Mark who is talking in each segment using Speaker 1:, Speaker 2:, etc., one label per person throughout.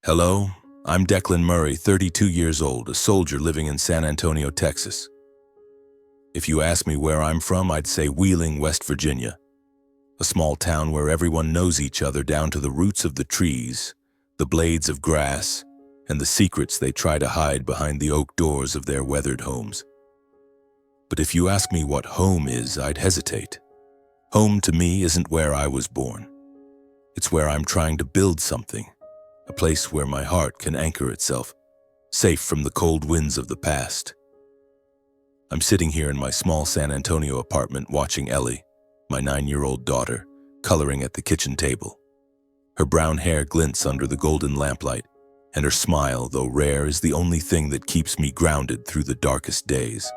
Speaker 1: Hello, I'm Declan Murray, 32 years old, a soldier living in San Antonio, Texas. If you ask me where I'm from, I'd say Wheeling, West Virginia, a small town where everyone knows each other down to the roots of the trees, the blades of grass, and the secrets they try to hide behind the oak doors of their weathered homes. But if you ask me what home is, I'd hesitate. Home to me isn't where I was born. It's where I'm trying to build something. A place where my heart can anchor itself, safe from the cold winds of the past. I'm sitting here in my small San Antonio apartment watching Ellie, my 9-year-old daughter, coloring at the kitchen table. Her brown hair glints under the golden lamplight, and her smile, though rare, is the only thing that keeps me grounded through the darkest days.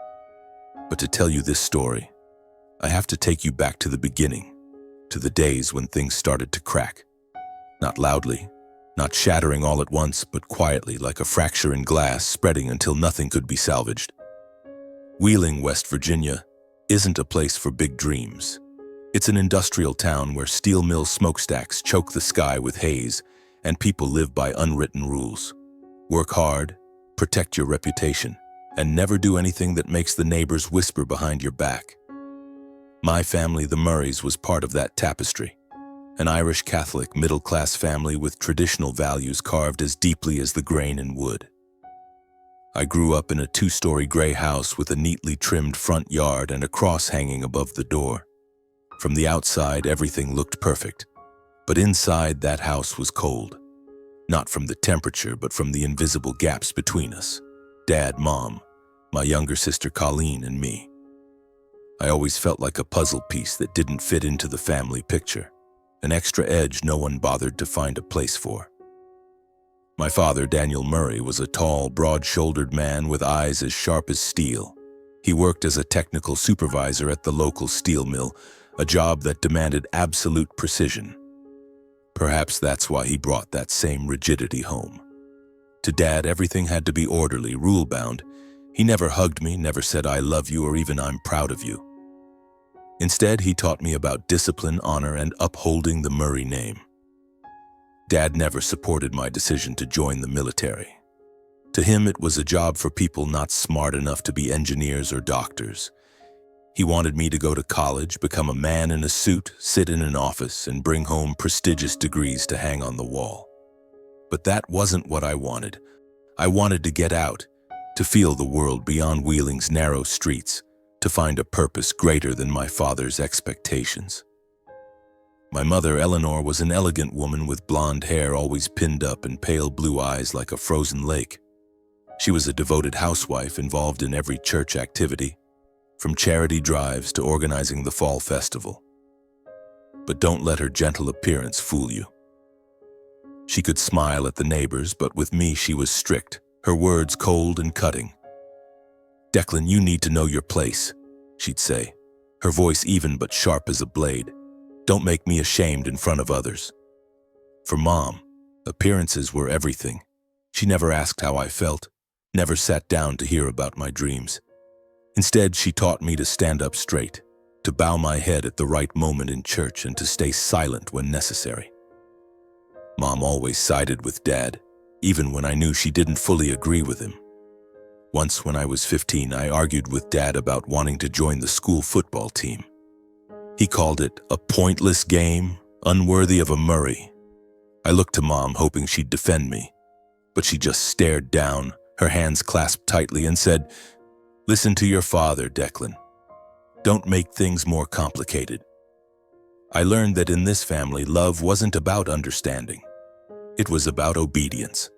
Speaker 1: But to tell you this story, I have to take you back to the beginning, to the days when things started to crack. Not loudly, not shattering all at once, but quietly, like a fracture in glass, spreading until nothing could be salvaged. Wheeling, West Virginia, isn't a place for big dreams. It's an industrial town where steel mill smokestacks choke the sky with haze, and people live by unwritten rules. Work hard, protect your reputation, and never do anything that makes the neighbors whisper behind your back. My family, the Murrays, was part of that tapestry. An Irish Catholic middle-class family with traditional values carved as deeply as the grain in wood. I grew up in a 2-story gray house with a neatly trimmed front yard and a cross hanging above the door. From the outside, everything looked perfect, but inside that house was cold. Not from the temperature, but from the invisible gaps between us. Dad, Mom, my younger sister Colleen, and me. I always felt like a puzzle piece that didn't fit into the family picture. An extra edge no one bothered to find a place for. My father, Daniel Murray, was a tall, broad-shouldered man with eyes as sharp as steel. He worked as a technical supervisor at the local steel mill, a job that demanded absolute precision. Perhaps that's why he brought that same rigidity home. To Dad, everything had to be orderly, rule-bound. He never hugged me, never said I love you or even I'm proud of you. Instead, he taught me about discipline, honor, and upholding the Murray name. Dad never supported my decision to join the military. To him, it was a job for people not smart enough to be engineers or doctors. He wanted me to go to college, become a man in a suit, sit in an office, and bring home prestigious degrees to hang on the wall. But that wasn't what I wanted. I wanted to get out, to feel the world beyond Wheeling's narrow streets, to find a purpose greater than my father's expectations. My mother, Eleanor, was an elegant woman with blonde hair always pinned up and pale blue eyes like a frozen lake. She was a devoted housewife involved in every church activity, from charity drives to organizing the fall festival. But don't let her gentle appearance fool you. She could smile at the neighbors, but with me she was strict, her words cold and cutting. "Declan, you need to know your place," she'd say, her voice even but sharp as a blade. "Don't make me ashamed in front of others." For Mom, appearances were everything. She never asked how I felt, never sat down to hear about my dreams. Instead, she taught me to stand up straight, to bow my head at the right moment in church, and to stay silent when necessary. Mom always sided with Dad, even when I knew she didn't fully agree with him. Once, when I was 15, I argued with Dad about wanting to join the school football team. He called it a pointless game, unworthy of a Murray. I looked to Mom, hoping she'd defend me, but she just stared down, her hands clasped tightly, and said, "Listen to your father, Declan. Don't make things more complicated." I learned that in this family, love wasn't about understanding. It was about obedience.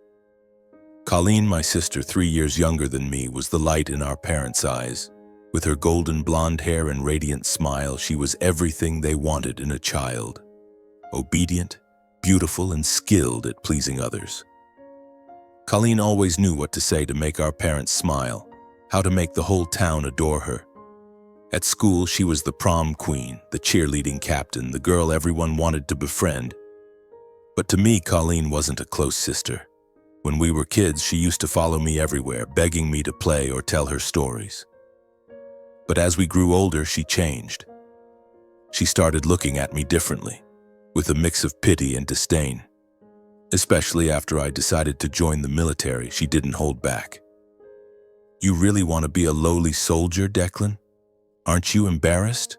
Speaker 1: Colleen, my sister, 3 years younger than me, was the light in our parents' eyes. With her golden blonde hair and radiant smile, she was everything they wanted in a child. Obedient, beautiful, and skilled at pleasing others. Colleen always knew what to say to make our parents smile, how to make the whole town adore her. At school, she was the prom queen, the cheerleading captain, the girl everyone wanted to befriend. But to me, Colleen wasn't a close sister. When we were kids, she used to follow me everywhere, begging me to play or tell her stories. But as we grew older, she changed. She started looking at me differently, with a mix of pity and disdain. Especially after I decided to join the military, she didn't hold back. You really want to be a lowly soldier, Declan? Aren't you embarrassed?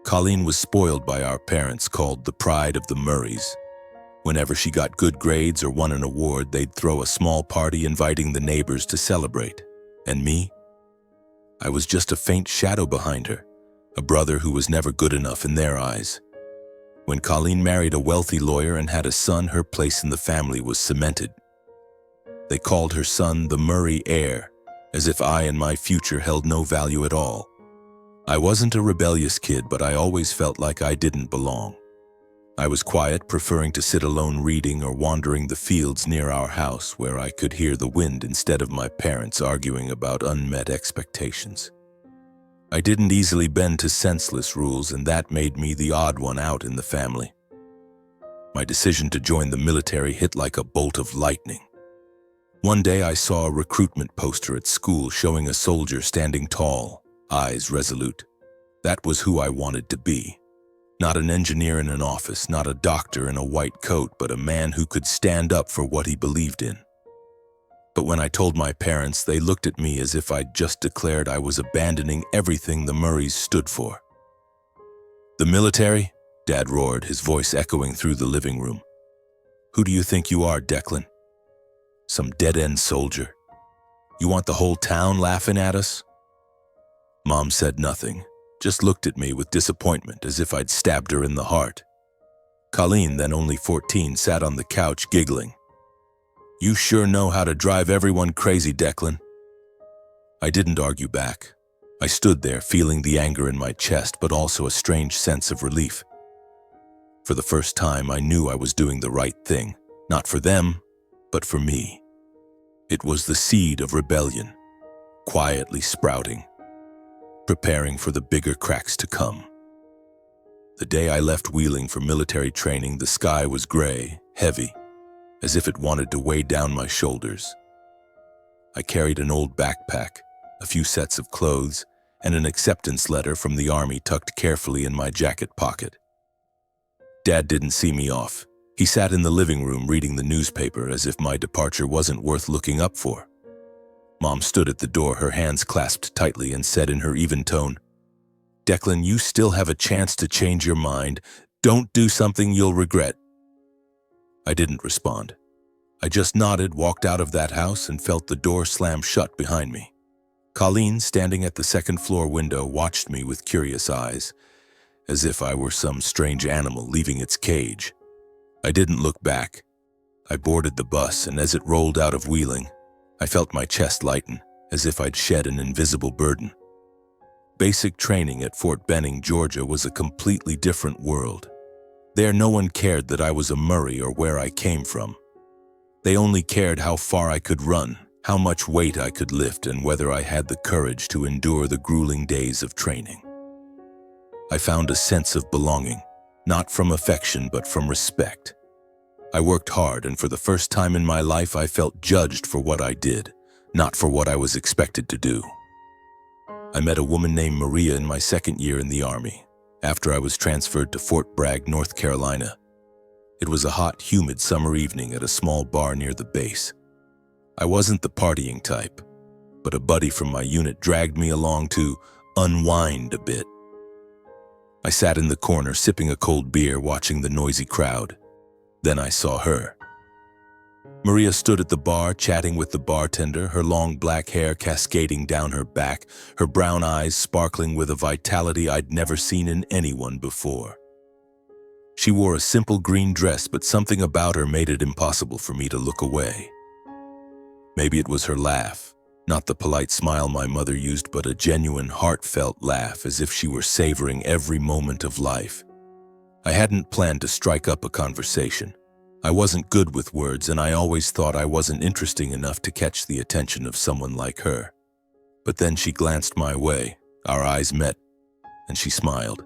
Speaker 1: Colleen was spoiled by our parents, called the pride of the Murrays. Whenever she got good grades or won an award, they'd throw a small party inviting the neighbors to celebrate. And me? I was just a faint shadow behind her, a brother who was never good enough in their eyes. When Colleen married a wealthy lawyer and had a son, her place in the family was cemented. They called her son the Murray heir, as if I and my future held no value at all. I wasn't a rebellious kid, but I always felt like I didn't belong. I was quiet, preferring to sit alone reading or wandering the fields near our house where I could hear the wind instead of my parents arguing about unmet expectations. I didn't easily bend to senseless rules, and that made me the odd one out in the family. My decision to join the military hit like a bolt of lightning. One day I saw a recruitment poster at school showing a soldier standing tall, eyes resolute. That was who I wanted to be. Not an engineer in an office, not a doctor in a white coat, but a man who could stand up for what he believed in. But when I told my parents, they looked at me as if I'd just declared I was abandoning everything the Murrays stood for. "The military?" Dad roared, his voice echoing through the living room. "Who do you think you are, Declan? Some dead-end soldier? You want the whole town laughing at us?" Mom said nothing, just looked at me with disappointment as if I'd stabbed her in the heart. Colleen, then only 14, sat on the couch giggling. "You sure know how to drive everyone crazy, Declan." I didn't argue back. I stood there feeling the anger in my chest, but also a strange sense of relief. For the first time, I knew I was doing the right thing, not for them, but for me. It was the seed of rebellion, quietly sprouting, preparing for the bigger cracks to come. The day I left Wheeling for military training, the sky was gray, heavy, as if it wanted to weigh down my shoulders. I carried an old backpack, a few sets of clothes, and an acceptance letter from the army tucked carefully in my jacket pocket. Dad didn't see me off. He sat in the living room reading the newspaper as if my departure wasn't worth looking up for. Mom stood at the door, her hands clasped tightly, and said in her even tone, "Declan, you still have a chance to change your mind. Don't do something you'll regret." I didn't respond. I just nodded, walked out of that house, and felt the door slam shut behind me. Colleen, standing at the second-floor window, watched me with curious eyes, as if I were some strange animal leaving its cage. I didn't look back. I boarded the bus, and as it rolled out of Wheeling, I felt my chest lighten, as if I'd shed an invisible burden. Basic training at Fort Benning, Georgia, was a completely different world. There, no one cared that I was a Murray or where I came from. They only cared how far I could run, how much weight I could lift, and whether I had the courage to endure the grueling days of training. I found a sense of belonging, not from affection but from respect. I worked hard, and for the first time in my life I felt judged for what I did, not for what I was expected to do. I met a woman named Maria in my second year in the Army, after I was transferred to Fort Bragg, North Carolina. It was a hot, humid summer evening at a small bar near the base. I wasn't the partying type, but a buddy from my unit dragged me along to unwind a bit. I sat in the corner sipping a cold beer, watching the noisy crowd. Then I saw her. Maria stood at the bar, chatting with the bartender, her long black hair cascading down her back, her brown eyes sparkling with a vitality I'd never seen in anyone before. She wore a simple green dress, but something about her made it impossible for me to look away. Maybe it was her laugh, not the polite smile my mother used, but a genuine, heartfelt laugh, as if she were savoring every moment of life. I hadn't planned to strike up a conversation. I wasn't good with words, and I always thought I wasn't interesting enough to catch the attention of someone like her. But then she glanced my way, our eyes met, and she smiled.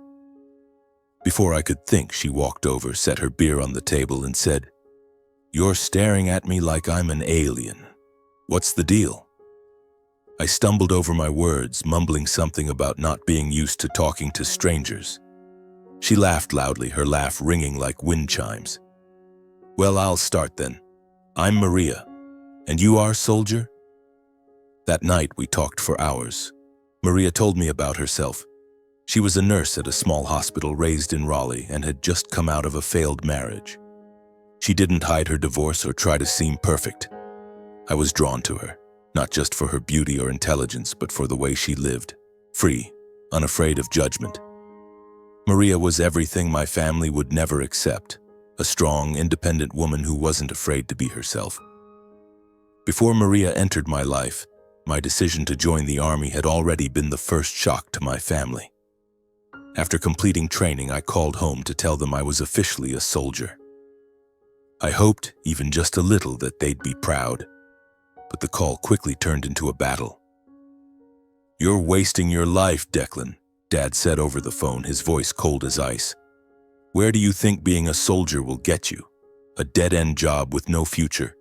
Speaker 1: Before I could think, she walked over, set her beer on the table, and said, "You're staring at me like I'm an alien. What's the deal?" I stumbled over my words, mumbling something about not being used to talking to strangers. She laughed loudly, her laugh ringing like wind chimes. Well, I'll start then. I'm Maria. And you are, soldier? That night we talked for hours. Maria told me about herself. She was a nurse at a small hospital raised in Raleigh and had just come out of a failed marriage. She didn't hide her divorce or try to seem perfect. I was drawn to her, not just for her beauty or intelligence, but for the way she lived, free, unafraid of judgment. Maria was everything my family would never accept, a strong, independent woman who wasn't afraid to be herself. Before Maria entered my life, my decision to join the army had already been the first shock to my family. After completing training, I called home to tell them I was officially a soldier. I hoped, even just a little, that they'd be proud, but the call quickly turned into a battle. "You're wasting your life, Declan," Dad said over the phone, his voice cold as ice. "Where do you think being a soldier will get you? A dead-end job with no future.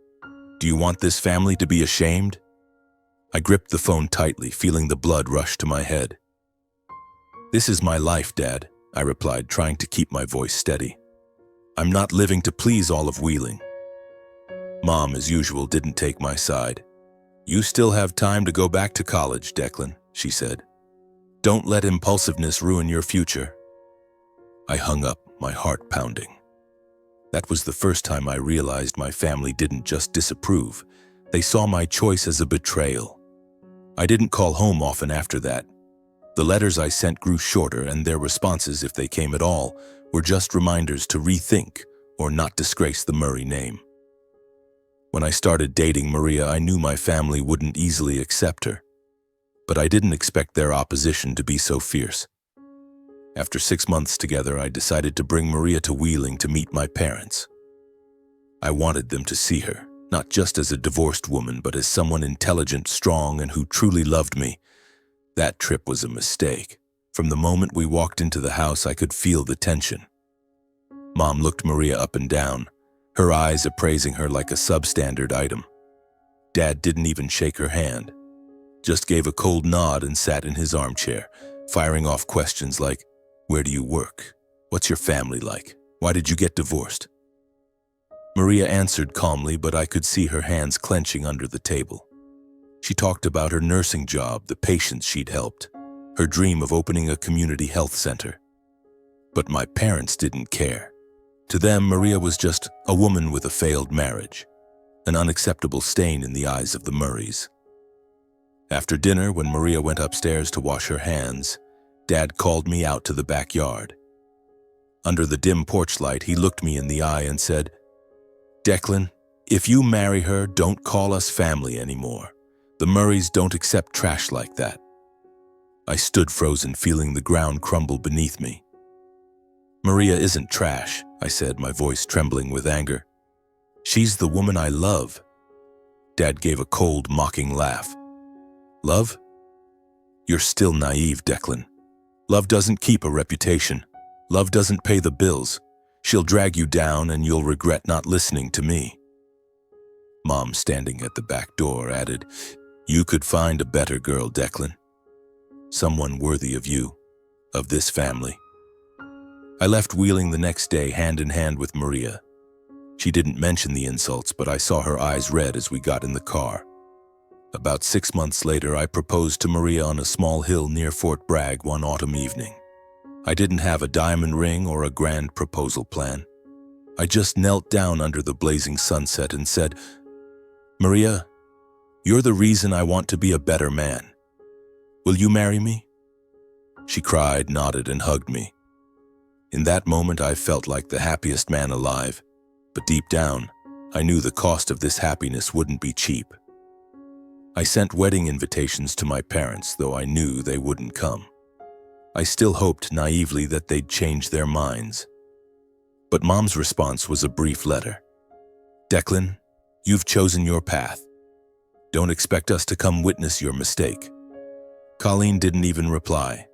Speaker 1: Do you want this family to be ashamed?" I gripped the phone tightly, feeling the blood rush to my head. "This is my life, Dad," I replied, trying to keep my voice steady. "I'm not living to please all of Wheeling." Mom, as usual, didn't take my side. "You still have time to go back to college, Declan," she said. "Don't let impulsiveness ruin your future." I hung up, my heart pounding. That was the first time I realized my family didn't just disapprove. They saw my choice as a betrayal. I didn't call home often after that. The letters I sent grew shorter, and their responses, if they came at all, were just reminders to rethink or not disgrace the Murray name. When I started dating Maria, I knew my family wouldn't easily accept her, but I didn't expect their opposition to be so fierce. After 6 months together, I decided to bring Maria to Wheeling to meet my parents. I wanted them to see her, not just as a divorced woman, but as someone intelligent, strong, and who truly loved me. That trip was a mistake. From the moment we walked into the house, I could feel the tension. Mom looked Maria up and down, her eyes appraising her like a substandard item. Dad didn't even shake her hand, just gave a cold nod and sat in his armchair, firing off questions like, "Where do you work? What's your family like? Why did you get divorced?" Maria answered calmly, but I could see her hands clenching under the table. She talked about her nursing job, the patients she'd helped, her dream of opening a community health center. But my parents didn't care. To them, Maria was just a woman with a failed marriage, an unacceptable stain in the eyes of the Murrays. After dinner, when Maria went upstairs to wash her hands, Dad called me out to the backyard. Under the dim porch light, he looked me in the eye and said, "Declan, if you marry her, don't call us family anymore. The Murrays don't accept trash like that." I stood frozen, feeling the ground crumble beneath me. "Maria isn't trash," I said, my voice trembling with anger. "She's the woman I love." Dad gave a cold, mocking laugh. "Love? You're still naive, Declan. Love doesn't keep a reputation. Love doesn't pay the bills. She'll drag you down and you'll regret not listening to me." Mom, standing at the back door, added, "You could find a better girl, Declan. Someone worthy of you, of this family." I left Wheeling the next day, hand in hand with Maria. She didn't mention the insults, but I saw her eyes red as we got in the car. About 6 months later, I proposed to Maria on a small hill near Fort Bragg one autumn evening. I didn't have a diamond ring or a grand proposal plan. I just knelt down under the blazing sunset and said, "Maria, you're the reason I want to be a better man. Will you marry me?" She cried, nodded, and hugged me. In that moment, I felt like the happiest man alive, but deep down, I knew the cost of this happiness wouldn't be cheap. I sent wedding invitations to my parents, though I knew they wouldn't come. I still hoped naively that they'd change their minds. But Mom's response was a brief letter. "Declan, you've chosen your path. Don't expect us to come witness your mistake." Colleen didn't even reply.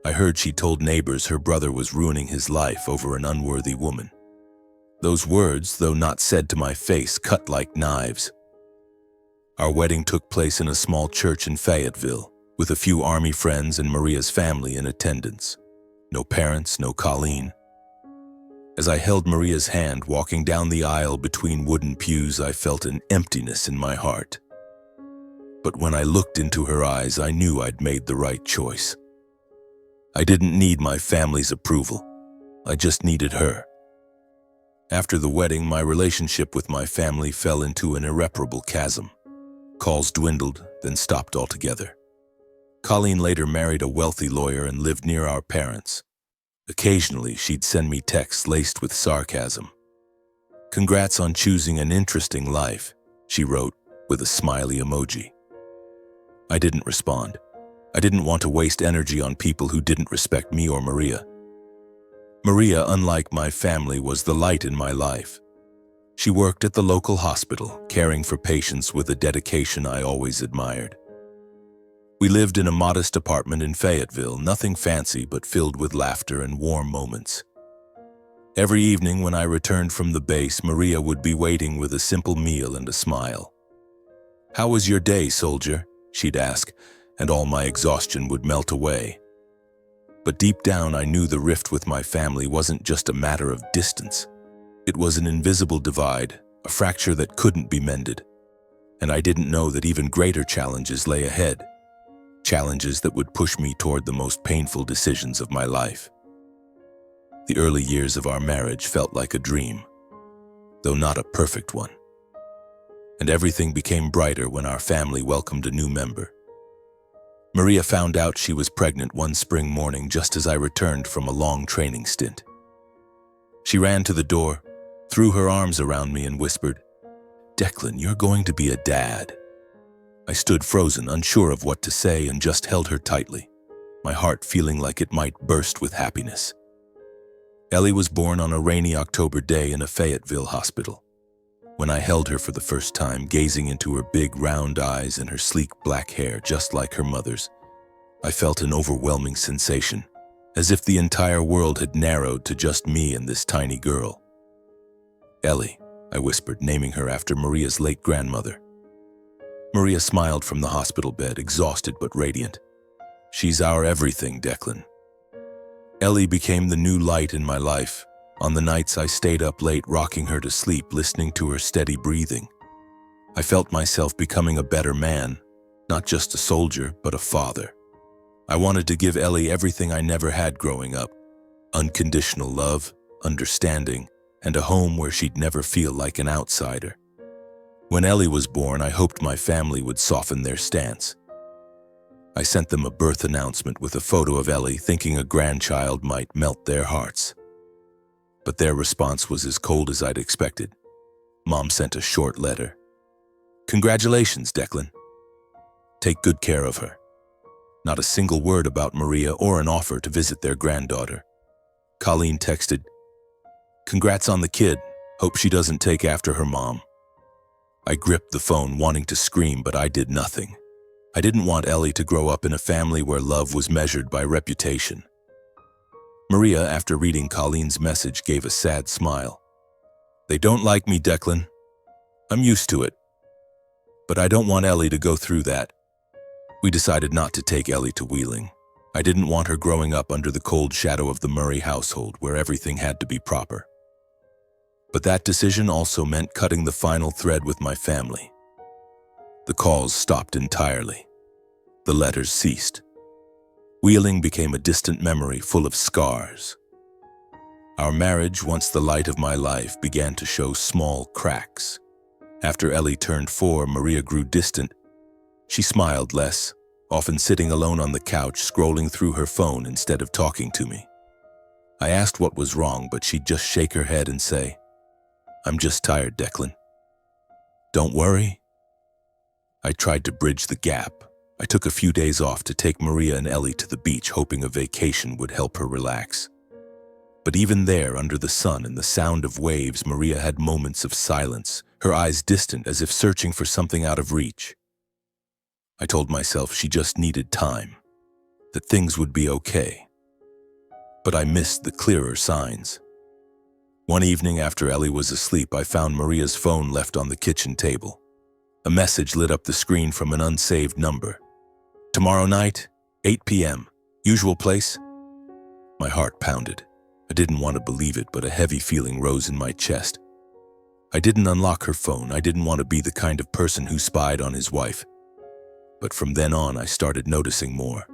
Speaker 1: I heard she told neighbors her brother was ruining his life over an unworthy woman. Those words, though not said to my face, cut like knives. Our wedding took place in a small church in Fayetteville, with a few Army friends and Maria's family in attendance. No parents, no Colleen. As I held Maria's hand walking down the aisle between wooden pews, I felt an emptiness in my heart. But when I looked into her eyes, I knew I'd made the right choice. I didn't need my family's approval. I just needed her. After the wedding, my relationship with my family fell into an irreparable chasm. Calls dwindled, then stopped altogether. Colleen later married a wealthy lawyer and lived near our parents. Occasionally, she'd send me texts laced with sarcasm. "Congrats on choosing an interesting life," she wrote, with a smiley emoji. I didn't respond. I didn't want to waste energy on people who didn't respect me or Maria. Maria, unlike my family, was the light in my life. She worked at the local hospital, caring for patients with a dedication I always admired. We lived in a modest apartment in Fayetteville, nothing fancy but filled with laughter and warm moments. Every evening when I returned from the base, Maria would be waiting with a simple meal and a smile. "How was your day, soldier?" she'd ask, and all my exhaustion would melt away. But deep down, I knew the rift with my family wasn't just a matter of distance. It was an invisible divide, a fracture that couldn't be mended. And I didn't know that even greater challenges lay ahead. Challenges that would push me toward the most painful decisions of my life. The early years of our marriage felt like a dream, though not a perfect one. And everything became brighter when our family welcomed a new member. Maria found out she was pregnant one spring morning just as I returned from a long training stint. She ran to the door, threw her arms around me and whispered, "Declan, you're going to be a dad." I stood frozen, unsure of what to say, and just held her tightly, my heart feeling like it might burst with happiness. Ellie was born on a rainy October day in a Fayetteville hospital. When I held her for the first time, gazing into her big round eyes and her sleek black hair just like her mother's, I felt an overwhelming sensation, as if the entire world had narrowed to just me and this tiny girl. "Ellie," I whispered, naming her after Maria's late grandmother. Maria smiled from the hospital bed, exhausted but radiant. "She's our everything, Declan." Ellie became the new light in my life. On the nights I stayed up late rocking her to sleep, listening to her steady breathing. I felt myself becoming a better man, not just a soldier, but a father. I wanted to give Ellie everything I never had growing up: unconditional love, understanding, and a home where she'd never feel like an outsider. When Ellie was born, I hoped my family would soften their stance. I sent them a birth announcement with a photo of Ellie, thinking a grandchild might melt their hearts. But their response was as cold as I'd expected. Mom sent a short letter. "Congratulations, Declan. Take good care of her." Not a single word about Maria or an offer to visit their granddaughter. Colleen texted, "Congrats on the kid. Hope she doesn't take after her mom." I gripped the phone, wanting to scream, but I did nothing. I didn't want Ellie to grow up in a family where love was measured by reputation. Maria, after reading Colleen's message, gave a sad smile. "They don't like me, Declan. I'm used to it. But I don't want Ellie to go through that." We decided not to take Ellie to Wheeling. I didn't want her growing up under the cold shadow of the Murray household, where everything had to be proper. But that decision also meant cutting the final thread with my family. The calls stopped entirely. The letters ceased. Wheeling became a distant memory full of scars. Our marriage, once the light of my life, began to show small cracks. After Ellie turned 4, Maria grew distant. She smiled less, often sitting alone on the couch, scrolling through her phone instead of talking to me. I asked what was wrong, but she'd just shake her head and say, "I'm just tired, Declan." "Don't worry." I tried to bridge the gap. I took a few days off to take Maria and Ellie to the beach, hoping a vacation would help her relax. But even there, under the sun and the sound of waves, Maria had moments of silence, her eyes distant as if searching for something out of reach. I told myself she just needed time, that things would be okay. But I missed the clearer signs. One evening after Ellie was asleep, I found Maria's phone left on the kitchen table. A message lit up the screen from an unsaved number. "Tomorrow night, 8 p.m. Usual place?" My heart pounded. I didn't want to believe it, but a heavy feeling rose in my chest. I didn't unlock her phone. I didn't want to be the kind of person who spied on his wife. But from then on, I started noticing more.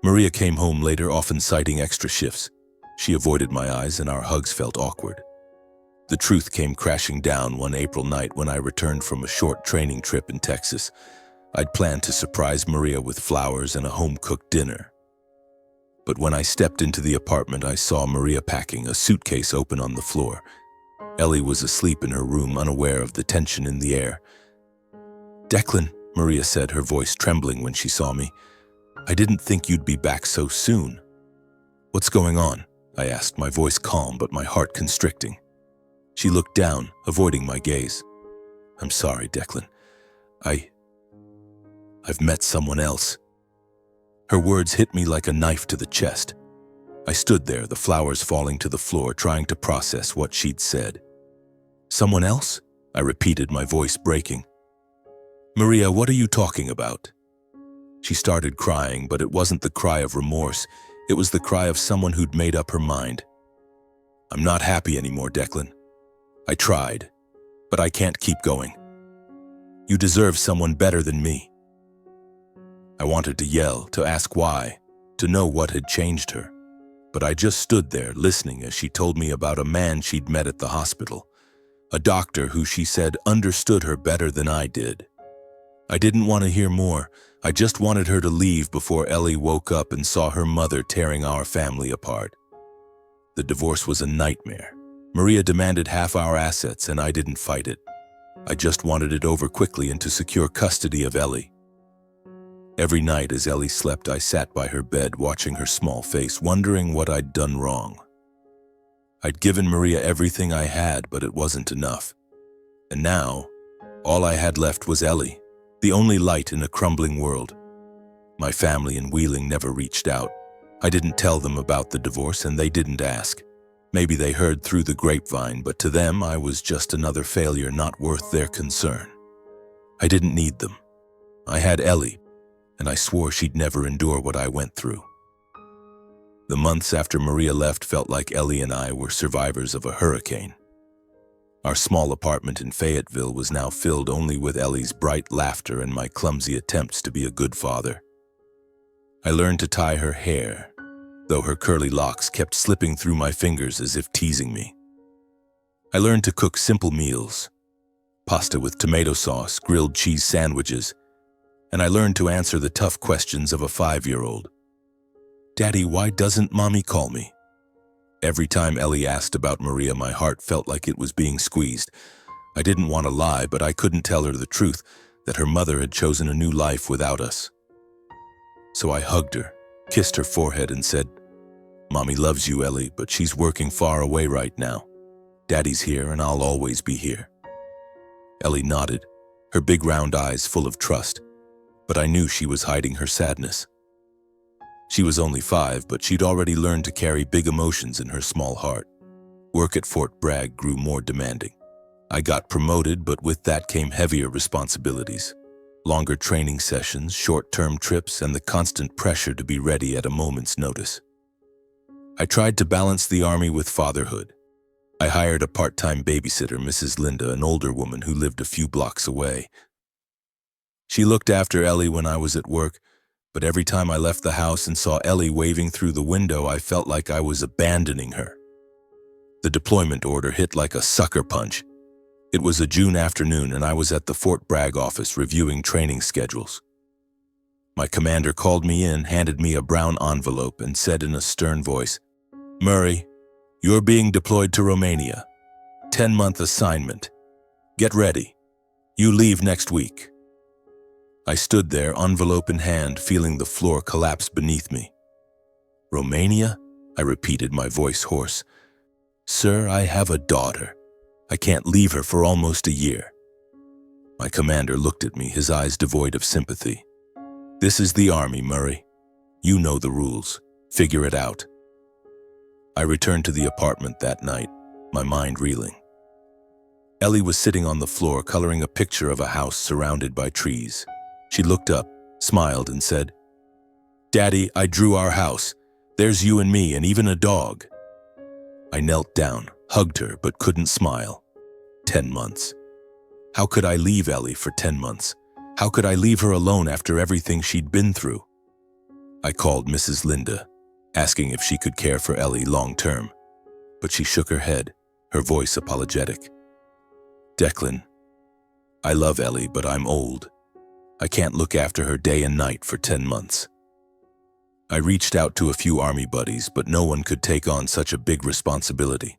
Speaker 1: Maria came home later, often citing extra shifts. She avoided my eyes, and our hugs felt awkward. The truth came crashing down one April night when I returned from a short training trip in Texas. I'd planned to surprise Maria with flowers and a home-cooked dinner. But when I stepped into the apartment, I saw Maria packing, a suitcase open on the floor. Ellie was asleep in her room, unaware of the tension in the air. "Declan," Maria said, her voice trembling when she saw me. "I didn't think you'd be back so soon." "What's going on?" I asked, my voice calm but my heart constricting. She looked down, avoiding my gaze. "I'm sorry, Declan. I've met someone else." Her words hit me like a knife to the chest. I stood there, the flowers falling to the floor, trying to process what she'd said. "Someone else?" I repeated, my voice breaking. "Maria, what are you talking about?" She started crying, but it wasn't the cry of remorse. It was the cry of someone who'd made up her mind. "I'm not happy anymore, Declan. I tried, but I can't keep going. You deserve someone better than me." I wanted to yell, to ask why, to know what had changed her. But I just stood there, listening as she told me about a man she'd met at the hospital. A doctor who she said understood her better than I did. I didn't want to hear more. I just wanted her to leave before Ellie woke up and saw her mother tearing our family apart. The divorce was a nightmare. Maria demanded half our assets, and I didn't fight it. I just wanted it over quickly and to secure custody of Ellie. Every night as Ellie slept, I sat by her bed, watching her small face, wondering what I'd done wrong. I'd given Maria everything I had, but it wasn't enough. And now, all I had left was Ellie, the only light in a crumbling world. My family in Wheeling never reached out. I didn't tell them about the divorce, and they didn't ask. Maybe they heard through the grapevine, but to them I was just another failure, not worth their concern. I didn't need them. I had Ellie, and I swore she'd never endure what I went through. The months after Maria left felt like Ellie and I were survivors of a hurricane. Our small apartment in Fayetteville was now filled only with Ellie's bright laughter and my clumsy attempts to be a good father. I learned to tie her hair, though her curly locks kept slipping through my fingers as if teasing me. I learned to cook simple meals, pasta with tomato sauce, grilled cheese sandwiches, and I learned to answer the tough questions of a 5-year-old. "Daddy, why doesn't Mommy call me?" Every time Ellie asked about Maria, my heart felt like it was being squeezed. I didn't want to lie, but I couldn't tell her the truth, that her mother had chosen a new life without us. So I hugged her, kissed her forehead, and said, "Mommy loves you, Ellie, but she's working far away right now. Daddy's here, and I'll always be here." Ellie nodded, her big round eyes full of trust, but I knew she was hiding her sadness. She was only 5, but she'd already learned to carry big emotions in her small heart. Work at Fort Bragg grew more demanding. I got promoted, but with that came heavier responsibilities. Longer training sessions, short-term trips, and the constant pressure to be ready at a moment's notice. I tried to balance the Army with fatherhood. I hired a part-time babysitter, Mrs. Linda, an older woman who lived a few blocks away. She looked after Ellie when I was at work, but every time I left the house and saw Ellie waving through the window, I felt like I was abandoning her. The deployment order hit like a sucker punch. It was a June afternoon, and I was at the Fort Bragg office reviewing training schedules. My commander called me in, handed me a brown envelope, and said in a stern voice, "Murray, you're being deployed to Romania. 10-month assignment. Get ready. You leave next week." I stood there, envelope in hand, feeling the floor collapse beneath me. "Romania?" I repeated, my voice hoarse. "Sir, I have a daughter. I can't leave her for almost a year." My commander looked at me, his eyes devoid of sympathy. "This is the Army, Murray. You know the rules. Figure it out." I returned to the apartment that night, my mind reeling. Ellie was sitting on the floor, coloring a picture of a house surrounded by trees. She looked up, smiled, and said, "Daddy, I drew our house. There's you and me and even a dog." I knelt down, hugged her, but couldn't smile. 10 months. How could I leave Ellie for 10 months? How could I leave her alone after everything she'd been through? I called Mrs. Linda, asking if she could care for Ellie long-term, but she shook her head, her voice apologetic. Declan, I love Ellie, but I'm old. I can't look after her day and night for 10 months. I reached out to a few army buddies, but no one could take on such a big responsibility.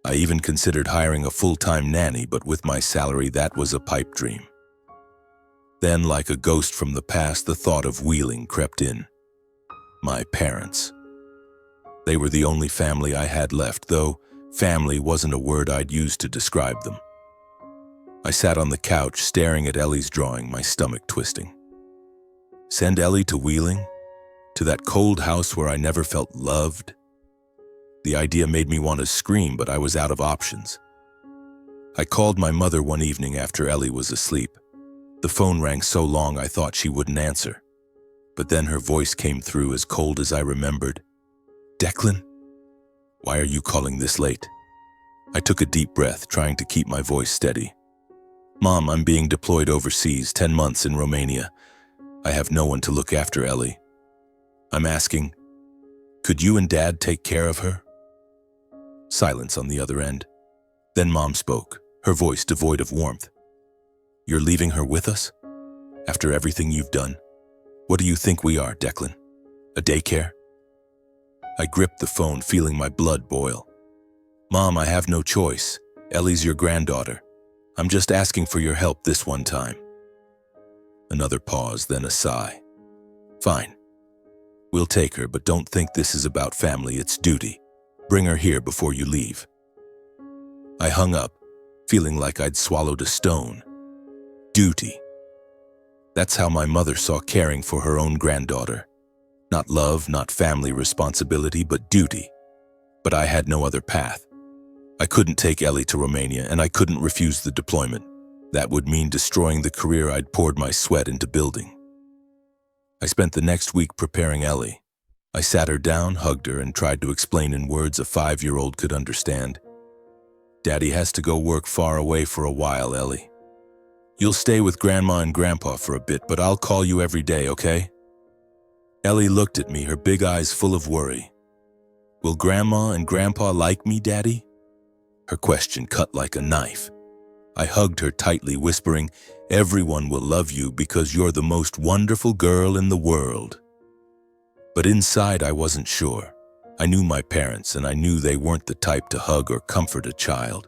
Speaker 1: I even considered hiring a full-time nanny, but with my salary, that was a pipe dream. Then, like a ghost from the past, the thought of Wheeling crept in. My parents. They were the only family I had left, though family wasn't a word I'd use to describe them. I sat on the couch, staring at Ellie's drawing, my stomach twisting. Send Ellie to Wheeling? To that cold house where I never felt loved? The idea made me want to scream, but I was out of options. I called my mother one evening after Ellie was asleep. The phone rang so long I thought she wouldn't answer. But then her voice came through as cold as I remembered. Declan? Why are you calling this late? I took a deep breath, trying to keep my voice steady. Mom, I'm being deployed overseas, 10 months in Romania. I have no one to look after Ellie. I'm asking, could you and Dad take care of her? Silence on the other end. Then Mom spoke, her voice devoid of warmth. You're leaving her with us? After everything you've done? What do you think we are, Declan? A daycare? I gripped the phone, feeling my blood boil. Mom, I have no choice. Ellie's your granddaughter. I'm just asking for your help this one time. Another pause, then a sigh. Fine. We'll take her, but don't think this is about family, it's duty. Bring her here before you leave. I hung up, feeling like I'd swallowed a stone. Duty. That's how my mother saw caring for her own granddaughter. Not love, not family responsibility, but duty. But I had no other path. I couldn't take Ellie to Romania, and I couldn't refuse the deployment. That would mean destroying the career I'd poured my sweat into building. I spent the next week preparing Ellie. I sat her down, hugged her, and tried to explain in words a 5-year-old could understand. Daddy has to go work far away for a while, Ellie. You'll stay with Grandma and Grandpa for a bit, but I'll call you every day, okay? Ellie looked at me, her big eyes full of worry. Will Grandma and Grandpa like me, Daddy? Her question cut like a knife. I hugged her tightly, whispering, everyone will love you because you're the most wonderful girl in the world. But inside, I wasn't sure. I knew my parents, and I knew they weren't the type to hug or comfort a child.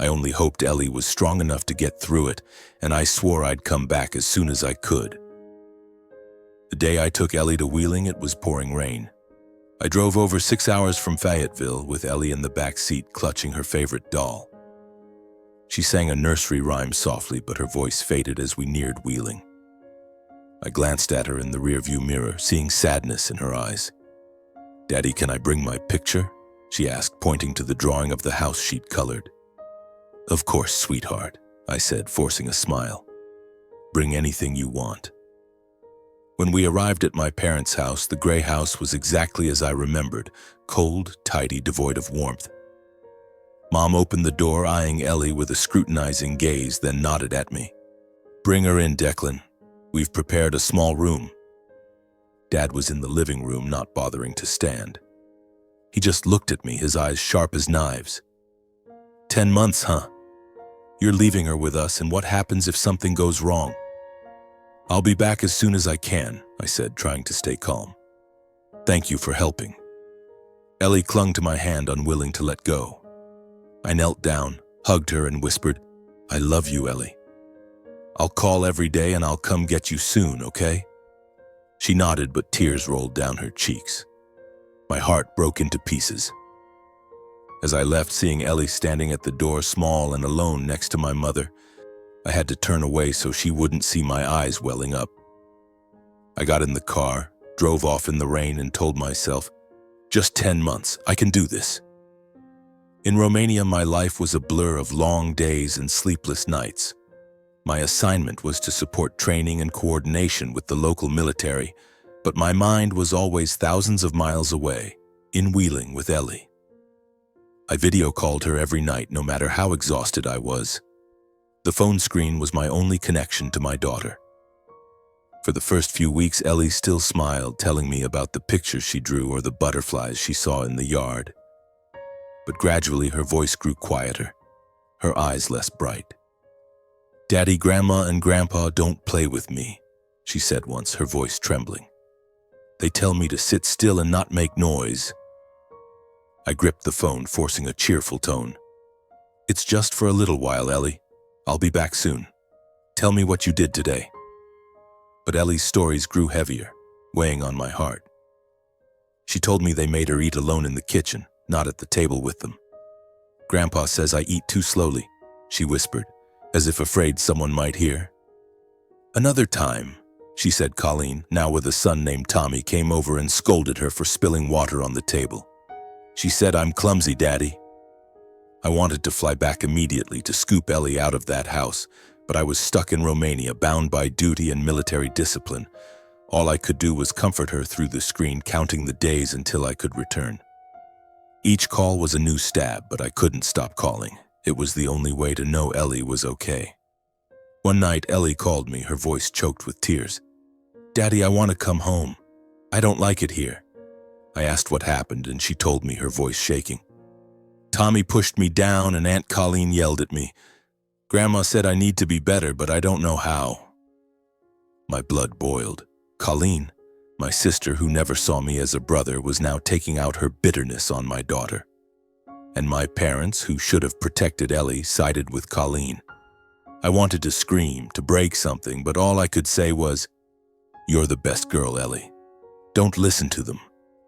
Speaker 1: I only hoped Ellie was strong enough to get through it, and I swore I'd come back as soon as I could. The day I took Ellie to Wheeling, it was pouring rain. I drove over 6 hours from Fayetteville with Ellie in the back seat, clutching her favorite doll. She sang a nursery rhyme softly, but her voice faded as we neared Wheeling. I glanced at her in the rearview mirror, seeing sadness in her eyes. Daddy, can I bring my picture? She asked, pointing to the drawing of the house she'd colored. Of course, sweetheart, I said, forcing a smile. Bring anything you want. When we arrived at my parents' house, the gray house was exactly as I remembered, cold, tidy, devoid of warmth. Mom opened the door, eyeing Ellie with a scrutinizing gaze, then nodded at me. Bring her in, Declan. We've prepared a small room. Dad was in the living room, not bothering to stand. He just looked at me, his eyes sharp as knives. 10 months, huh? You're leaving her with us, and what happens if something goes wrong? I'll be back as soon as I can, I said, trying to stay calm. Thank you for helping. Ellie clung to my hand, unwilling to let go. I knelt down, hugged her, and whispered, I love you, Ellie. I'll call every day and I'll come get you soon, okay? She nodded, but tears rolled down her cheeks. My heart broke into pieces. As I left, seeing Ellie standing at the door, small and alone next to my mother, I had to turn away so she wouldn't see my eyes welling up. I got in the car, drove off in the rain, and told myself, just 10 months, I can do this. In Romania, my life was a blur of long days and sleepless nights. My assignment was to support training and coordination with the local military, but my mind was always thousands of miles away, in Wheeling with Ellie. I video called her every night, no matter how exhausted I was. The phone screen was my only connection to my daughter. For the first few weeks, Ellie still smiled, telling me about the pictures she drew or the butterflies she saw in the yard. But gradually her voice grew quieter, her eyes less bright. "Daddy, Grandma, and Grandpa don't play with me," she said once, her voice trembling. "They tell me to sit still and not make noise." I gripped the phone, forcing a cheerful tone. "It's just for a little while, Ellie. I'll be back soon. Tell me what you did today." But Ellie's stories grew heavier, weighing on my heart. She told me they made her eat alone in the kitchen, not at the table with them. "Grandpa says I eat too slowly," she whispered, as if afraid someone might hear. Another time, she said, Colleen, now with a son named Tommy, came over and scolded her for spilling water on the table. She said, "I'm clumsy, Daddy." I wanted to fly back immediately to scoop Ellie out of that house, but I was stuck in Romania, bound by duty and military discipline. All I could do was comfort her through the screen, counting the days until I could return. Each call was a new stab, but I couldn't stop calling. It was the only way to know Ellie was okay. One night, Ellie called me, her voice choked with tears. "Daddy, I want to come home. I don't like it here." I asked what happened, and she told me, her voice shaking. "Tommy pushed me down, and Aunt Colleen yelled at me. Grandma said I need to be better, but I don't know how." My blood boiled. Colleen, my sister who never saw me as a brother, was now taking out her bitterness on my daughter. And my parents, who should have protected Ellie, sided with Colleen. I wanted to scream, to break something, but all I could say was, "You're the best girl, Ellie. Don't listen to them.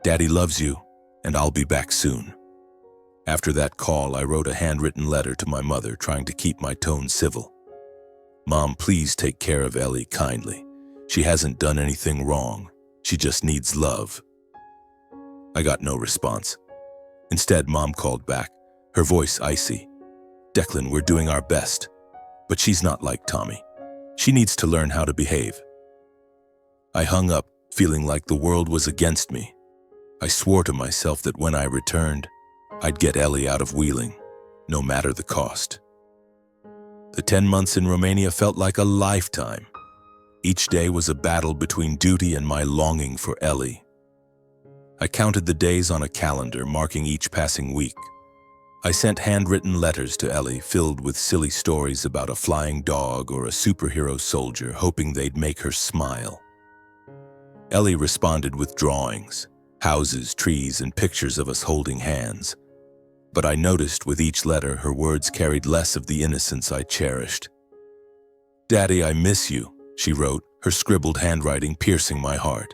Speaker 1: Daddy loves you, and I'll be back soon." After that call, I wrote a handwritten letter to my mother, trying to keep my tone civil. "Mom, please take care of Ellie kindly. She hasn't done anything wrong. She just needs love." I got no response. Instead, Mom called back, her voice icy. "Declan, we're doing our best. But she's not like Tommy. She needs to learn how to behave." I hung up, feeling like the world was against me. I swore to myself that when I returned, I'd get Ellie out of Wheeling, no matter the cost. The 10 months in Romania felt like a lifetime. Each day was a battle between duty and my longing for Ellie. I counted the days on a calendar, marking each passing week. I sent handwritten letters to Ellie, filled with silly stories about a flying dog or a superhero soldier, hoping they'd make her smile. Ellie responded with drawings, houses, trees, and pictures of us holding hands. But I noticed with each letter her words carried less of the innocence I cherished. "Daddy, I miss you," she wrote, her scribbled handwriting piercing my heart.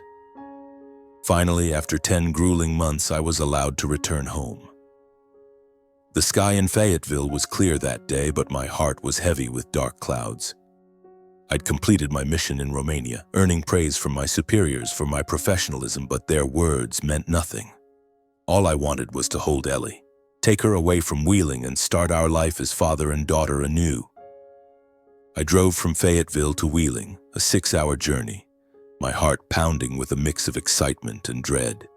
Speaker 1: Finally, after 10 grueling months, I was allowed to return home. The sky in Fayetteville was clear that day, but my heart was heavy with dark clouds. I'd completed my mission in Romania, earning praise from my superiors for my professionalism, but their words meant nothing. All I wanted was to hold Ellie, take her away from Wheeling, and start our life as father and daughter anew. I drove from Fayetteville to Wheeling, a 6-hour journey, my heart pounding with a mix of excitement and dread.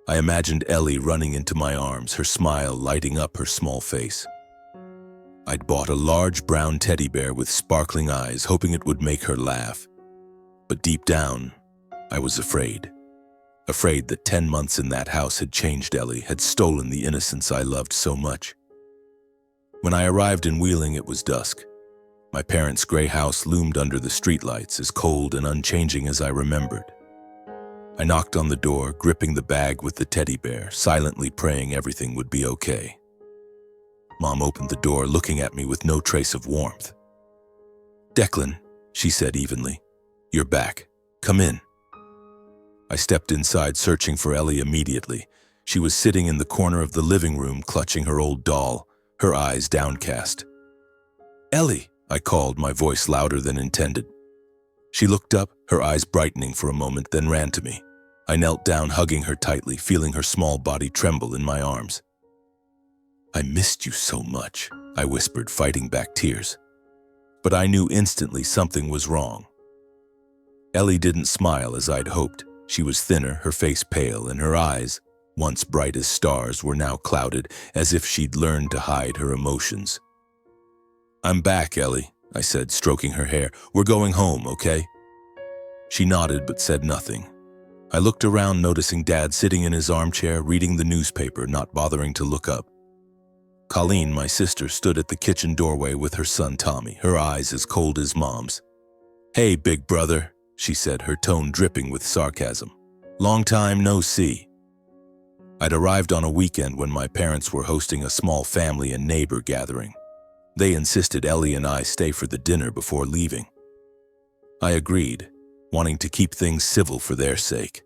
Speaker 1: I imagined Ellie running into my arms, her smile lighting up her small face. I'd bought a large brown teddy bear with sparkling eyes, hoping it would make her laugh. But deep down, I was afraid. Afraid that 10 months in that house had changed Ellie, had stolen the innocence I loved so much. When I arrived in Wheeling, it was dusk. My parents' gray house loomed under the streetlights, as cold and unchanging as I remembered. I knocked on the door, gripping the bag with the teddy bear, silently praying everything would be okay. Mom opened the door, looking at me with no trace of warmth. "Declan," she said evenly, "you're back. Come in." I stepped inside, searching for Ellie immediately. She was sitting in the corner of the living room, clutching her old doll, her eyes downcast. "Ellie," I called, my voice louder than intended. She looked up, her eyes brightening for a moment, then ran to me. I knelt down, hugging her tightly, feeling her small body tremble in my arms. "I missed you so much," I whispered, fighting back tears. But I knew instantly something was wrong. Ellie didn't smile as I'd hoped. She was thinner, her face pale, and her eyes, once bright as stars, were now clouded, as if she'd learned to hide her emotions. "I'm back, Ellie," I said, stroking her hair. "We're going home, okay?" She nodded but said nothing. I looked around, noticing Dad sitting in his armchair, reading the newspaper, not bothering to look up. Colleen, my sister, stood at the kitchen doorway with her son Tommy, her eyes as cold as Mom's. "Hey, big brother," she said, her tone dripping with sarcasm. "Long time no see." I'd arrived on a weekend when my parents were hosting a small family and neighbor gathering. They insisted Ellie and I stay for the dinner before leaving. I agreed, wanting to keep things civil for their sake.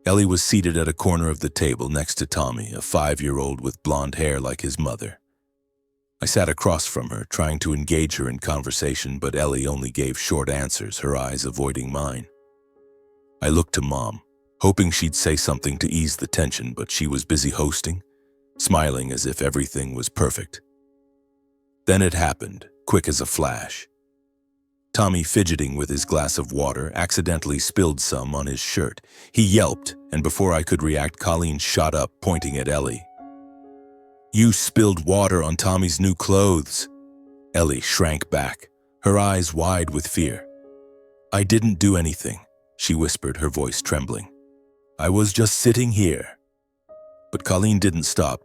Speaker 1: Ellie was seated at a corner of the table next to Tommy, a 5-year-old with blonde hair like his mother. I sat across from her, trying to engage her in conversation, but Ellie only gave short answers, her eyes avoiding mine. I looked to Mom, hoping she'd say something to ease the tension, but she was busy hosting, smiling as if everything was perfect. Then it happened, quick as a flash. Tommy, fidgeting with his glass of water, accidentally spilled some on his shirt. He yelped, and before I could react, Colleen shot up, pointing at Ellie. "You spilled water on Tommy's new clothes." Ellie shrank back, her eyes wide with fear. "I didn't do anything," she whispered, her voice trembling. "I was just sitting here." But Colleen didn't stop.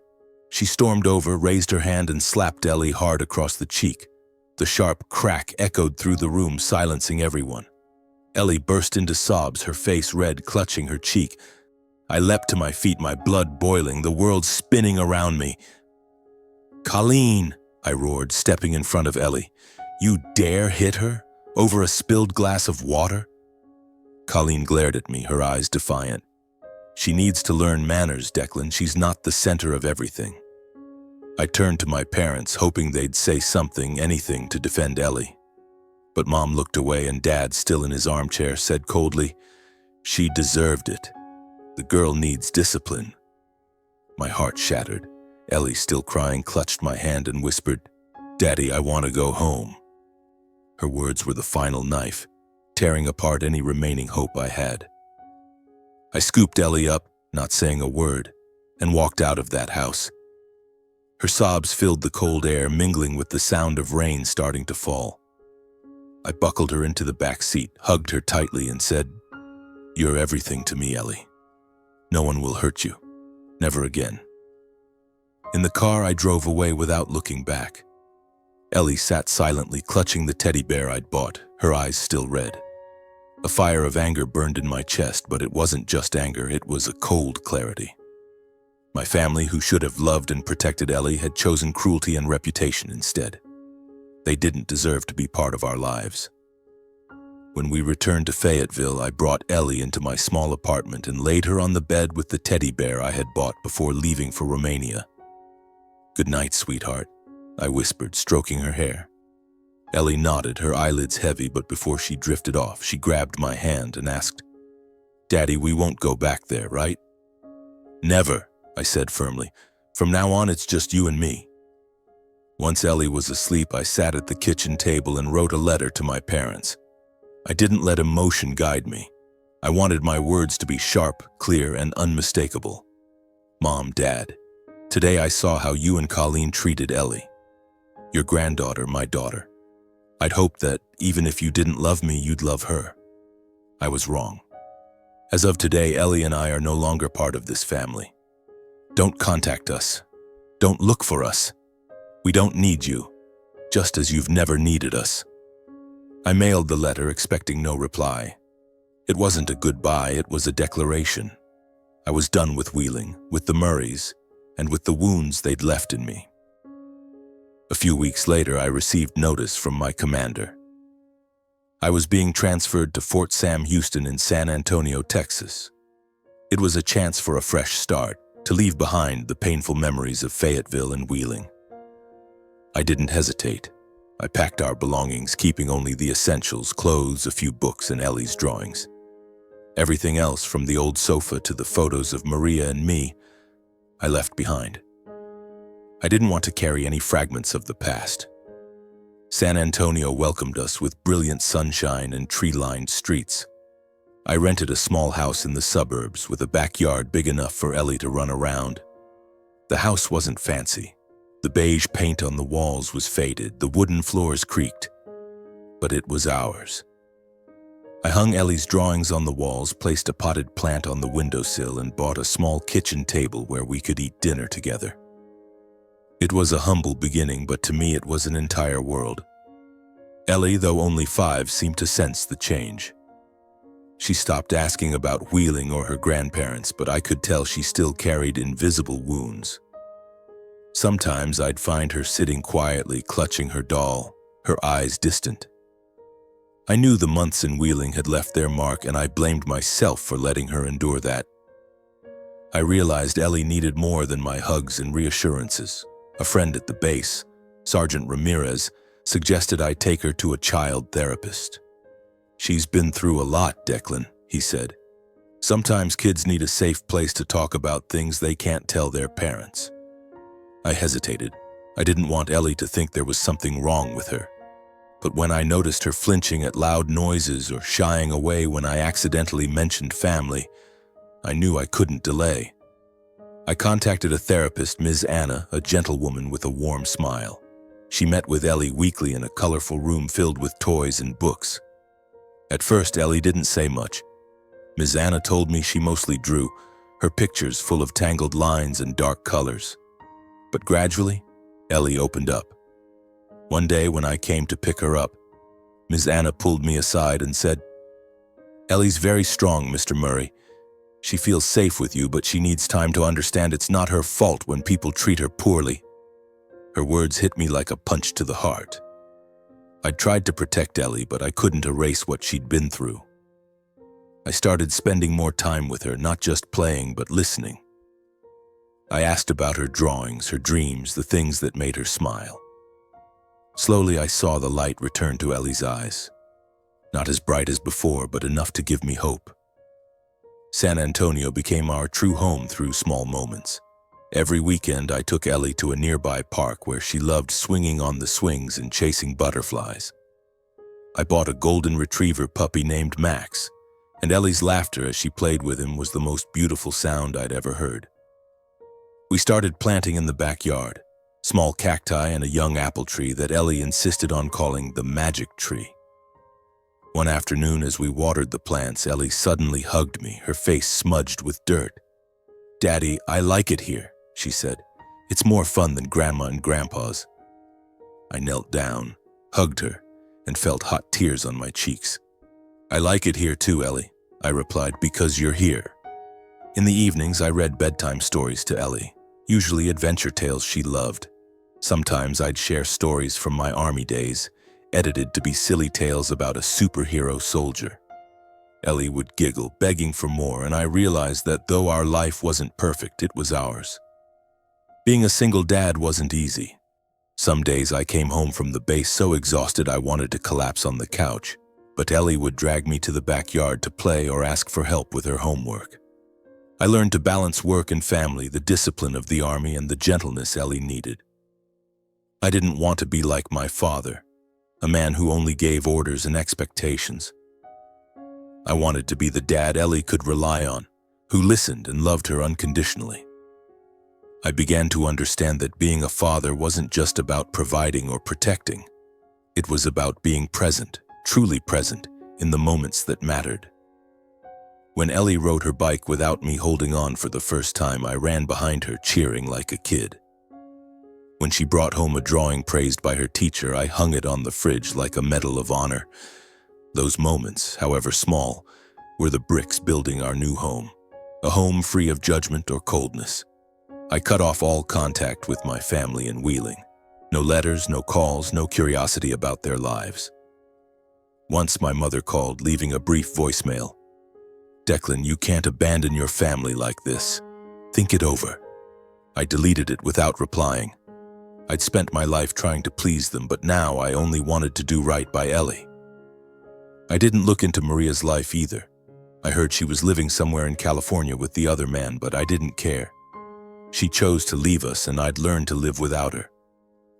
Speaker 1: She stormed over, raised her hand, and slapped Ellie hard across the cheek. The sharp crack echoed through the room, silencing everyone. Ellie burst into sobs, her face red, clutching her cheek. I leapt to my feet, my blood boiling, the world spinning around me. "Colleen," I roared, stepping in front of Ellie. "You dare hit her? Over a spilled glass of water?" Colleen glared at me, her eyes defiant. "She needs to learn manners, Declan. She's not the center of everything." I turned to my parents, hoping they'd say something, anything, to defend Ellie. But Mom looked away, and Dad, still in his armchair, said coldly, "She deserved it. The girl needs discipline." My heart shattered. Ellie, still crying, clutched my hand and whispered, "Daddy, I want to go home." Her words were the final knife, tearing apart any remaining hope I had. I scooped Ellie up, not saying a word, and walked out of that house. Her sobs filled the cold air, mingling with the sound of rain starting to fall. I buckled her into the back seat, hugged her tightly, and said, "You're everything to me, Ellie. No one will hurt you. Never again." In the car, I drove away without looking back. Ellie sat silently, clutching the teddy bear I'd bought, her eyes still red. A fire of anger burned in my chest, but it wasn't just anger, it was a cold clarity. My family, who should have loved and protected Ellie, had chosen cruelty and reputation instead. They didn't deserve to be part of our lives. When we returned to Fayetteville, I brought Ellie into my small apartment and laid her on the bed with the teddy bear I had bought before leaving for Romania. "Good night, sweetheart," I whispered, stroking her hair. Ellie nodded, her eyelids heavy, but before she drifted off, she grabbed my hand and asked, "Daddy, we won't go back there, right?" "Never," I said firmly. "From now on, it's just you and me." Once Ellie was asleep, I sat at the kitchen table and wrote a letter to my parents. I didn't let emotion guide me. I wanted my words to be sharp, clear, and unmistakable. "Mom, Dad, today I saw how you and Colleen treated Ellie. Your granddaughter, my daughter. I'd hoped that, even if you didn't love me, you'd love her. I was wrong. As of today, Ellie and I are no longer part of this family. Don't contact us. Don't look for us. We don't need you, just as you've never needed us." I mailed the letter, expecting no reply. It wasn't a goodbye, it was a declaration. I was done with Wheeling, with the Murrays, and with the wounds they'd left in me. A few weeks later, I received notice from my commander. I was being transferred to Fort Sam Houston in San Antonio, Texas. It was a chance for a fresh start, to leave behind the painful memories of Fayetteville and Wheeling. I didn't hesitate. I packed our belongings, keeping only the essentials, clothes, a few books, and Ellie's drawings. Everything else, from the old sofa to the photos of Maria and me, I left behind. I didn't want to carry any fragments of the past. San Antonio welcomed us with brilliant sunshine and tree-lined streets. I rented a small house in the suburbs with a backyard big enough for Ellie to run around. The house wasn't fancy. The beige paint on the walls was faded, the wooden floors creaked, but it was ours. I hung Ellie's drawings on the walls, placed a potted plant on the windowsill, and bought a small kitchen table where we could eat dinner together. It was a humble beginning, but to me it was an entire world. Ellie, though only 5, seemed to sense the change. She stopped asking about Wheeling or her grandparents, but I could tell she still carried invisible wounds. Sometimes I'd find her sitting quietly, clutching her doll, her eyes distant. I knew the months in Wheeling had left their mark, and I blamed myself for letting her endure that. I realized Ellie needed more than my hugs and reassurances. A friend at the base, Sergeant Ramirez, suggested I take her to a child therapist. "She's been through a lot, Declan," he said. "Sometimes kids need a safe place to talk about things they can't tell their parents." I hesitated. I didn't want Ellie to think there was something wrong with her. But when I noticed her flinching at loud noises or shying away when I accidentally mentioned family, I knew I couldn't delay. I contacted a therapist, Ms. Anna, a gentlewoman with a warm smile. She met with Ellie weekly in a colorful room filled with toys and books. At first, Ellie didn't say much. Ms. Anna told me she mostly drew, her pictures full of tangled lines and dark colors. But gradually, Ellie opened up. One day when I came to pick her up, Ms. Anna pulled me aside and said, "Ellie's very strong, Mr. Murray. She feels safe with you, but she needs time to understand it's not her fault when people treat her poorly." Her words hit me like a punch to the heart. I'd tried to protect Ellie, but I couldn't erase what she'd been through. I started spending more time with her, not just playing, but listening. I asked about her drawings, her dreams, the things that made her smile. Slowly, I saw the light return to Ellie's eyes. Not as bright as before, but enough to give me hope. San Antonio became our true home through small moments. Every weekend, I took Ellie to a nearby park where she loved swinging on the swings and chasing butterflies. I bought a golden retriever puppy named Max, and Ellie's laughter as she played with him was the most beautiful sound I'd ever heard. We started planting in the backyard, small cacti and a young apple tree that Ellie insisted on calling the magic tree. One afternoon as we watered the plants, Ellie suddenly hugged me, her face smudged with dirt. "Daddy, I like it here," she said. "It's more fun than Grandma and Grandpa's." I knelt down, hugged her, and felt hot tears on my cheeks. "I like it here too, Ellie," I replied, "because you're here." In the evenings, I read bedtime stories to Ellie, usually adventure tales she loved. Sometimes I'd share stories from my army days, edited to be silly tales about a superhero soldier. Ellie would giggle, begging for more, and I realized that though our life wasn't perfect, it was ours. Being a single dad wasn't easy. Some days I came home from the base so exhausted I wanted to collapse on the couch, but Ellie would drag me to the backyard to play or ask for help with her homework. I learned to balance work and family, the discipline of the army, and the gentleness Ellie needed. I didn't want to be like my father, a man who only gave orders and expectations. I wanted to be the dad Ellie could rely on, who listened and loved her unconditionally. I began to understand that being a father wasn't just about providing or protecting. It was about being present, truly present, in the moments that mattered. When Ellie rode her bike without me holding on for the first time, I ran behind her, cheering like a kid. When she brought home a drawing praised by her teacher, I hung it on the fridge like a medal of honor. Those moments, however small, were the bricks building our new home, a home free of judgment or coldness. I cut off all contact with my family in Wheeling. No letters, no calls, no curiosity about their lives. Once my mother called, leaving a brief voicemail. "Declan, you can't abandon your family like this. Think it over." I deleted it without replying. I'd spent my life trying to please them, but now I only wanted to do right by Ellie. I didn't look into Maria's life either. I heard she was living somewhere in California with the other man, but I didn't care. She chose to leave us, and I'd learned to live without her.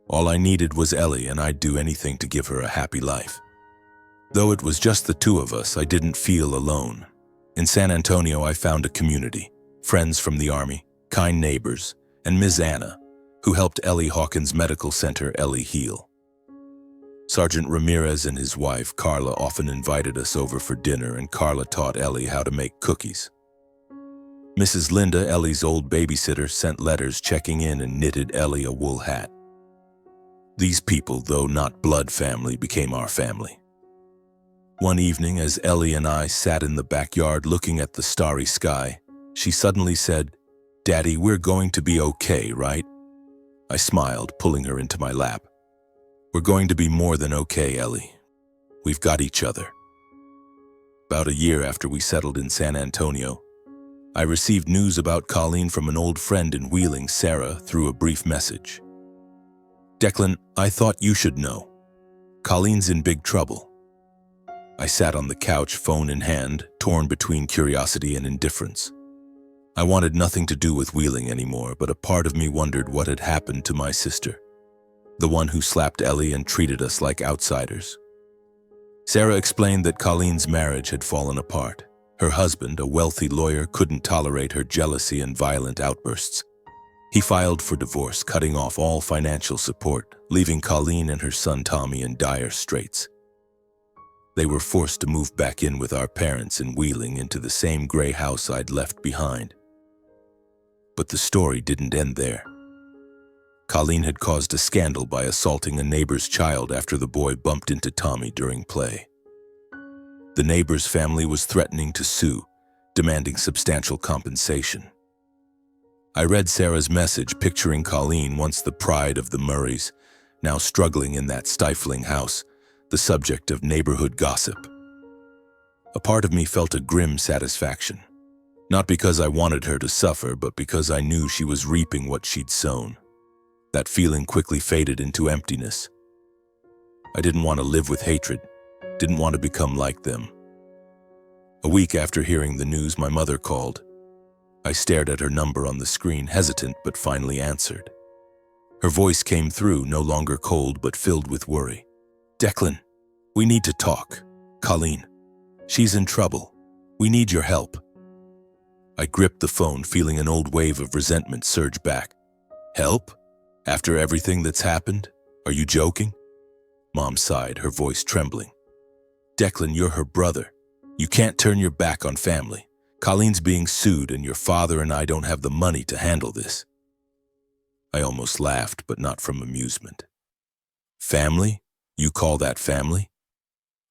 Speaker 1: All I needed was Ellie, and I'd do anything to give her a happy life. Though it was just the two of us, I didn't feel alone. In San Antonio, I found a community, friends from the Army, kind neighbors, and Ms. Anna, who helped Ellie Hawkins' medical center Ellie heal. Sergeant Ramirez and his wife, Carla, often invited us over for dinner, and Carla taught Ellie how to make cookies. Mrs. Linda, Ellie's old babysitter, sent letters checking in and knitted Ellie a wool hat. These people, though not blood family, became our family. One evening, as Ellie and I sat in the backyard looking at the starry sky, she suddenly said, "Daddy, we're going to be okay, right?" I smiled, pulling her into my lap. "We're going to be more than okay, Ellie. We've got each other." About a year after we settled in San Antonio, I received news about Colleen from an old friend in Wheeling, Sarah, through a brief message. "Declan, I thought you should know. Colleen's in big trouble." I sat on the couch, phone in hand, torn between curiosity and indifference. I wanted nothing to do with Wheeling anymore, but a part of me wondered what had happened to my sister, the one who slapped Ellie and treated us like outsiders. Sarah explained that Colleen's marriage had fallen apart. Her husband, a wealthy lawyer, couldn't tolerate her jealousy and violent outbursts. He filed for divorce, cutting off all financial support, leaving Colleen and her son Tommy in dire straits. They were forced to move back in with our parents in Wheeling into the same gray house I'd left behind. But the story didn't end there. Colleen had caused a scandal by assaulting a neighbor's child after the boy bumped into Tommy during play. The neighbor's family was threatening to sue, demanding substantial compensation. I read Sarah's message, picturing Colleen, once the pride of the Murrays, now struggling in that stifling house, the subject of neighborhood gossip. A part of me felt a grim satisfaction, not because I wanted her to suffer, but because I knew she was reaping what she'd sown. That feeling quickly faded into emptiness. I didn't want to live with hatred, didn't want to become like them. A week after hearing the news, my mother called. I stared at her number on the screen, hesitant, but finally answered. Her voice came through, no longer cold, but filled with worry. "Declan, we need to talk. Colleen, she's in trouble. We need your help." I gripped the phone, feeling an old wave of resentment surge back. "Help? After everything that's happened? Are you joking?" Mom sighed, her voice trembling. "Declan, you're her brother. You can't turn your back on family. Colleen's being sued, and your father and I don't have the money to handle this." I almost laughed, but not from amusement. "Family? You call that family?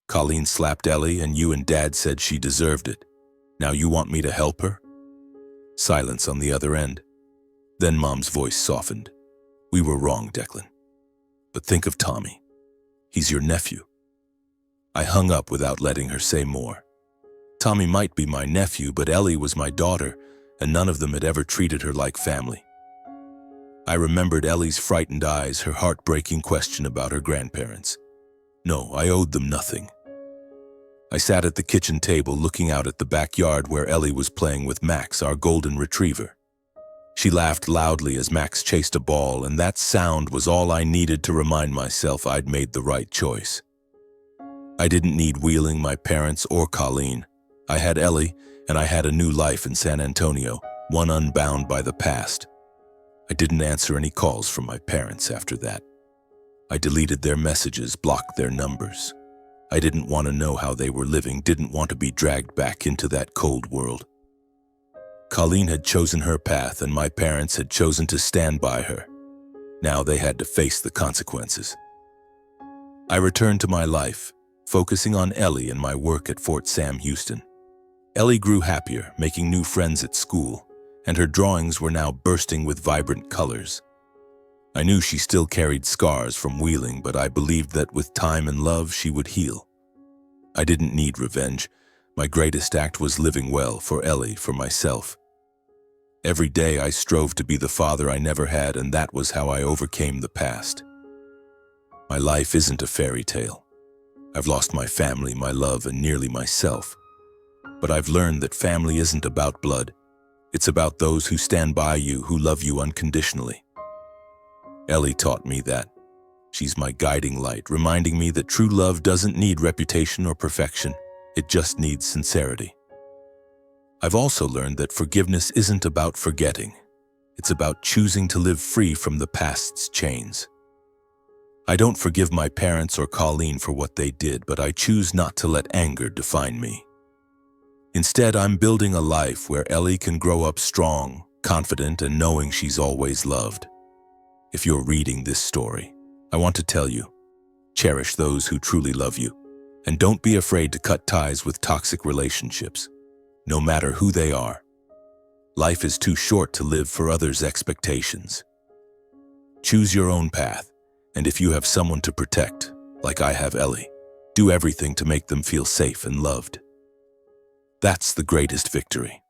Speaker 1: Colleen slapped Ellie, and you and Dad said she deserved it. Now you want me to help her?" Silence on the other end. Then Mom's voice softened. "We were wrong, Declan. But think of Tommy. He's your nephew." I hung up without letting her say more. Tommy might be my nephew, but Ellie was my daughter, and none of them had ever treated her like family. I remembered Ellie's frightened eyes, her heartbreaking question about her grandparents. No, I owed them nothing. I sat at the kitchen table looking out at the backyard where Ellie was playing with Max, our golden retriever. She laughed loudly as Max chased a ball, and that sound was all I needed to remind myself I'd made the right choice. I didn't need Wheeling, my parents, or Colleen. I had Ellie, and I had a new life in San Antonio, one unbound by the past. I didn't answer any calls from my parents after that. I deleted their messages, blocked their numbers. I didn't want to know how they were living, didn't want to be dragged back into that cold world. Colleen had chosen her path, and my parents had chosen to stand by her. Now they had to face the consequences. I returned to my life, focusing on Ellie and my work at Fort Sam Houston. Ellie grew happier, making new friends at school, and her drawings were now bursting with vibrant colors. I knew she still carried scars from Wheeling, but I believed that with time and love she would heal. I didn't need revenge. My greatest act was living well for Ellie, for myself. Every day I strove to be the father I never had, and that was how I overcame the past. My life isn't a fairy tale. I've lost my family, my love, and nearly myself. But I've learned that family isn't about blood. It's about those who stand by you, who love you unconditionally. Ellie taught me that. She's my guiding light, reminding me that true love doesn't need reputation or perfection. It just needs sincerity. I've also learned that forgiveness isn't about forgetting. It's about choosing to live free from the past's chains. I don't forgive my parents or Colleen for what they did, but I choose not to let anger define me. Instead, I'm building a life where Ellie can grow up strong, confident, and knowing she's always loved. If you're reading this story, I want to tell you, cherish those who truly love you, and don't be afraid to cut ties with toxic relationships, no matter who they are. Life is too short to live for others' expectations. Choose your own path, and if you have someone to protect, like I have Ellie, do everything to make them feel safe and loved. That's the greatest victory.